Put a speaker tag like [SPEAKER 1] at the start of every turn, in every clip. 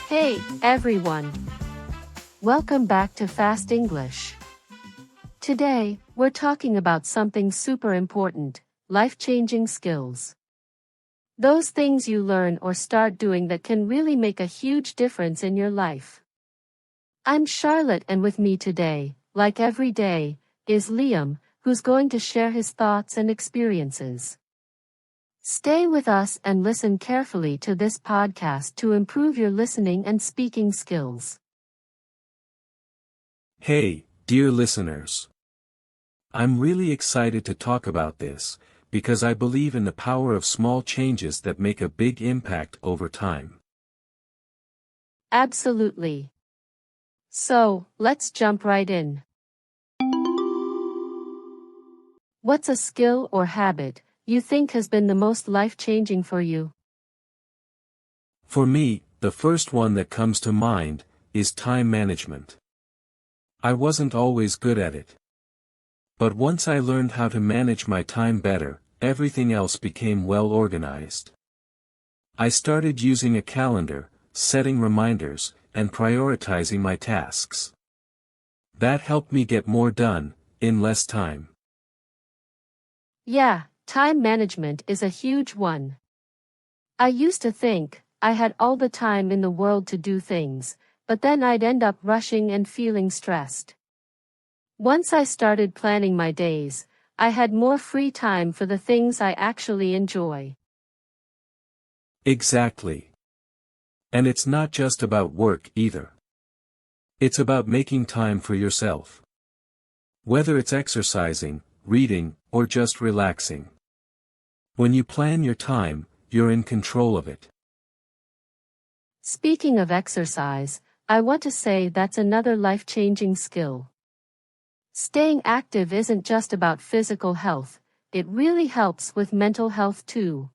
[SPEAKER 1] Hey, everyone! Welcome back to Fast English. Today, we're talking about something super important, life-changing skills. Those things you learn or start doing that can really make a huge difference in your life. I'm Charlotte, and with me today, like every day, is Liam, who's going to share his thoughts and experiences. Stay with us and listen carefully to this podcast to improve your listening and speaking skills.
[SPEAKER 2] Hey, dear listeners. I'm really excited to talk about this, because I believe in the power of small changes that make a big impact over time.
[SPEAKER 1] Absolutely. So, let's jump right in. What's a skill or habit you think has been the most life-changing for you?
[SPEAKER 2] For me, the first one that comes to mind is time management. I wasn't always good at it. But once I learned how to manage my time better, everything else became well organized. I started using a calendar, setting reminders, and prioritizing my tasks. That helped me get more done, in less time.
[SPEAKER 1] Yeah, time management is a huge one. I used to think I had all the time in the world to do things, but then I'd end up rushing and feeling stressed. Once I started planning my days, I had more free time for the things I actually enjoy.
[SPEAKER 2] Exactly. And it's not just about work either. It's about making time for yourself. Whether it's exercising, reading, or just relaxing. When you plan your time, you're in control of it.
[SPEAKER 1] Speaking of exercise, I want to say that's another life-changing skill. Staying active isn't just about physical health, it really helps with mental health too.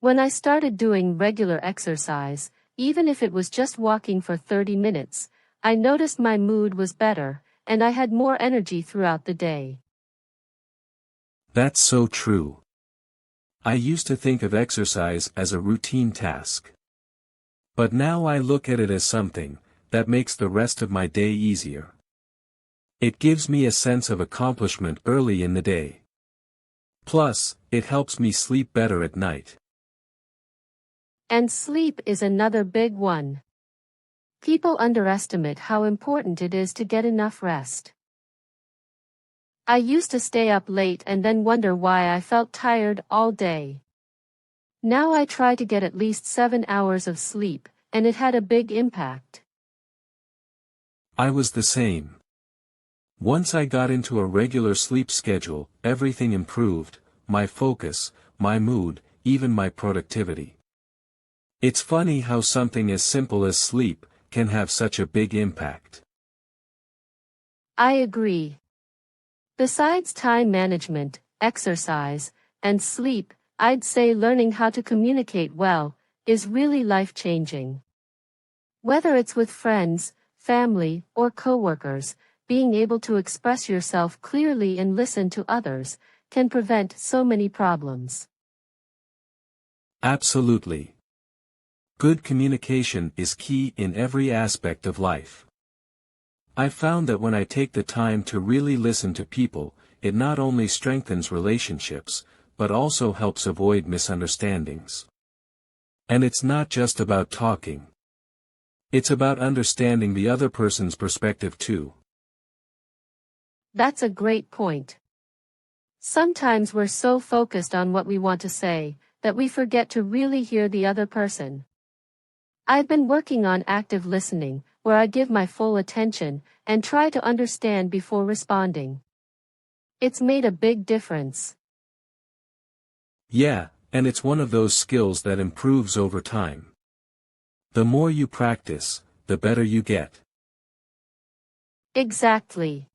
[SPEAKER 1] When I started doing regular exercise, even if it was just walking for 30 minutes, I noticed my mood was better, and I had more energy throughout the day.
[SPEAKER 2] That's so true. I used to think of exercise as a routine task. But now I look at it as something that makes the rest of my day easier. It gives me a sense of accomplishment early in the day. Plus, it helps me sleep better at night.
[SPEAKER 1] And sleep is another big one. People underestimate how important it is to get enough rest. I used to stay up late and then wonder why I felt tired all day. Now I try to get at least 7 hours of sleep, and it had a big impact.
[SPEAKER 2] I was the same. Once I got into a regular sleep schedule, everything improved, my focus, my mood, even my productivity. It's funny how something as simple as sleep can have such a big impact.
[SPEAKER 1] I agree. Besides time management, exercise, and sleep, I'd say learning how to communicate well is really life-changing. Whether it's with friends, family, or coworkers, being able to express yourself clearly and listen to others can prevent so many problems.
[SPEAKER 2] Absolutely. Good communication is key in every aspect of life. I've found that when I take the time to really listen to people, it not only strengthens relationships, but also helps avoid misunderstandings. And it's not just about talking. It's about understanding the other person's perspective too.
[SPEAKER 1] That's a great point. Sometimes we're so focused on what we want to say that we forget to really hear the other person. I've been working on active listening, where I give my full attention and try to understand before responding. It's made a big difference.
[SPEAKER 2] Yeah, and it's one of those skills that improves over time. The more you practice, the better you get.
[SPEAKER 1] Exactly.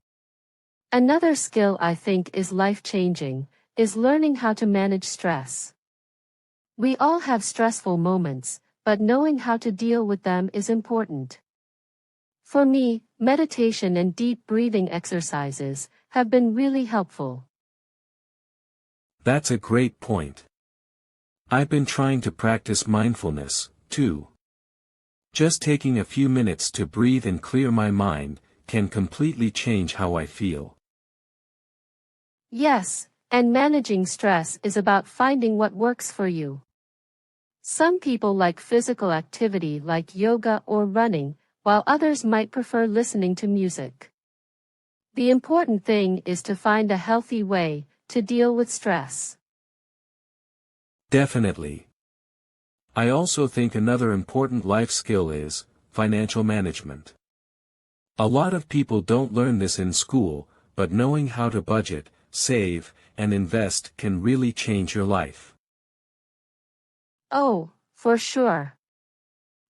[SPEAKER 1] Another skill I think is life-changing, is learning how to manage stress. We all have stressful moments, but knowing how to deal with them is important. For me, meditation and deep breathing exercises have been really helpful.
[SPEAKER 2] That's a great point. I've been trying to practice mindfulness, too. Just taking a few minutes to breathe and clear my mind can completely change how I feel.
[SPEAKER 1] Yes, and managing stress is about finding what works for you. Some people like physical activity like yoga or running, while others might prefer listening to music. The important thing is to find a healthy way to deal with stress.
[SPEAKER 2] Definitely. I also think another important life skill is financial management. A lot of people don't learn this in school, but knowing how to budget, save, and invest can really change your life.
[SPEAKER 1] Oh, for sure.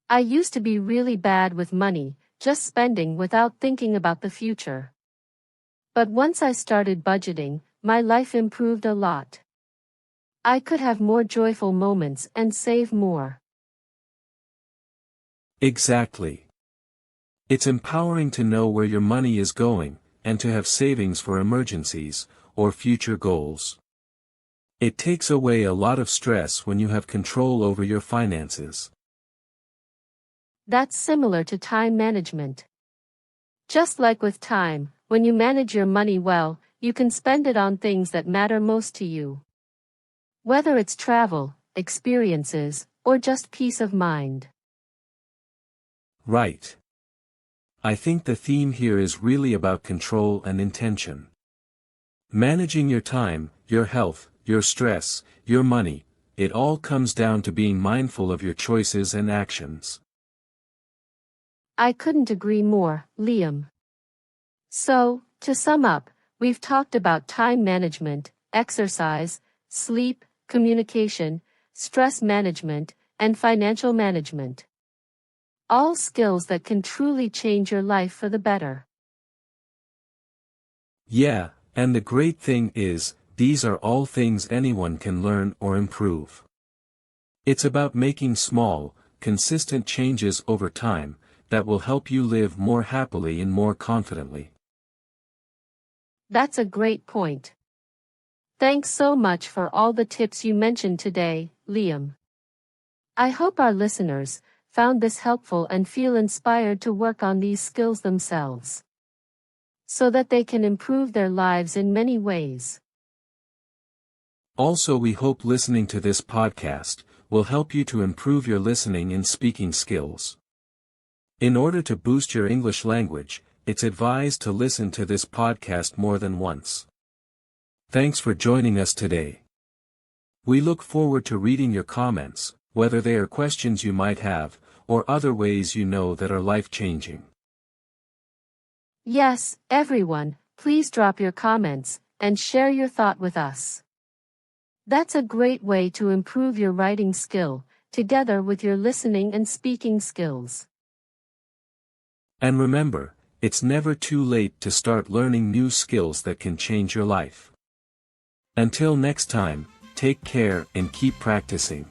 [SPEAKER 1] I used to be really bad with money, just spending without thinking about the future. But once I started budgeting, my life improved a lot. I could have more joyful moments and save more.
[SPEAKER 2] Exactly. It's empowering to know where your money is going, and to have savings for emergencies, or future goals. It takes away a lot of stress when you have control over your finances.
[SPEAKER 1] That's similar to time management. Just like with time, when you manage your money well, you can spend it on things that matter most to you. Whether it's travel, experiences, or just peace of mind.
[SPEAKER 2] Right. I think the theme here is really about control and intention. Managing your time, your health, your stress, your money, it all comes down to being mindful of your choices and actions.
[SPEAKER 1] I couldn't agree more, Liam. So, to sum up, we've talked about time management, exercise, sleep, communication, stress management, and financial management. All skills that can truly change your life for the better.
[SPEAKER 2] Yeah, and the great thing is, these are all things anyone can learn or improve. It's about making small, consistent changes over time, that will help you live more happily and more confidently.
[SPEAKER 1] That's a great point. Thanks so much for all the tips you mentioned today, Liam. I hope our listeners found this helpful and feel inspired to work on these skills themselves, so that they can improve their lives in many ways.
[SPEAKER 2] Also, we hope listening to this podcast will help you to improve your listening and speaking skills. In order to boost your English language, it's advised to listen to this podcast more than once. Thanks for joining us today. We look forward to reading your comments, whether they are questions you might have, or other ways you know that are life-changing.
[SPEAKER 1] Yes, everyone, please drop your comments and share your thought with us. That's a great way to improve your writing skill, together with your listening and speaking skills.
[SPEAKER 2] And remember, it's never too late to start learning new skills that can change your life. Until next time, take care and keep practicing.